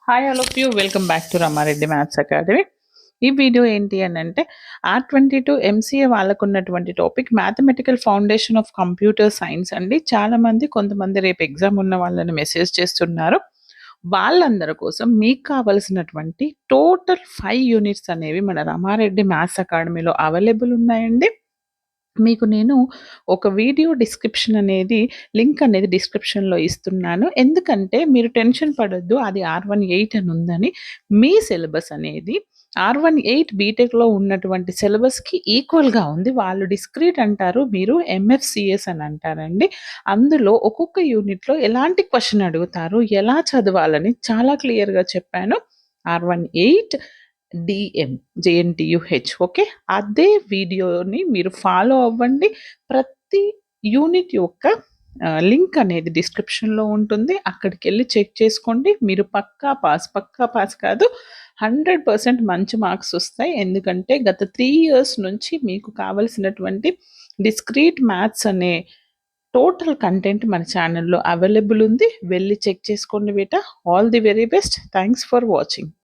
Hi all of you welcome back to Rama Reddy maths academy. ఈ video ఏంటి అని అంటే R22 ఎంసీఏ వాళ్ళకు ఉన్నటువంటి topic mathematical foundation of computer science అండి. చాలామంది కొంతమంది రేపు ఎగ్జామ్ ఉన్న వాళ్ళని మెసేజ్ చేస్తున్నారు. వాళ్ళందరి కోసం మీకు కావాల్సినటువంటి టోటల్ 5 యూనిట్స్ అనేవి మన రమారెడ్డి మ్యాథ్స్ అకాడమీలో అవైలబుల్ ఉన్నాయండి. మీకు నేను ఒక వీడియో డిస్క్రిప్షన్ అనేది లింక్ అనేది డిస్క్రిప్షన్‌లో ఇస్తున్నాను. ఎందుకంటే మీరు టెన్షన్ పడొద్దు. అది R18 అని ఉందని. మీ సిలబస్ అనేది R18 బీటెక్‌లో ఉన్నటువంటి సిలబస్‌కి ఈక్వల్‌గా ఉంది. వాళ్ళు డిస్క్రీట్ అంటారు. మీరు ఎంఎఫ్‌సిఎస్ అని అంటారండి. అందులో ఒక్కొక్క యూనిట్‌లో ఎలాంటి క్వెషన్ అడుగుతారు, ఎలా చదవాలని చాలా క్లియర్‌గా చెప్పాను. R18 JNTUH okay. అదే వీడియోని మీరు ఫాలో అవ్వండి. ప్రతి యూనిట్ యొక్క లింక్ అనేది డిస్క్రిప్షన్‌లో ఉంటుంది. అక్కడికెళ్ళి చెక్ చేసుకోండి. మీరు పక్కా పాస్ కాదు 100% మంచి మార్క్స్ వస్తాయి. ఎందుకంటే గత 3 ఇయర్స్ నుంచి మీకు కావాల్సినటువంటి డిస్క్రీట్ మ్యాథ్స్ అనే టోటల్ కంటెంట్ మన ఛానల్‌లో అవైలబుల్ ఉంది. వెళ్లి చెక్ చేసుకోండి బేటా. All the very best. Thanks for watching.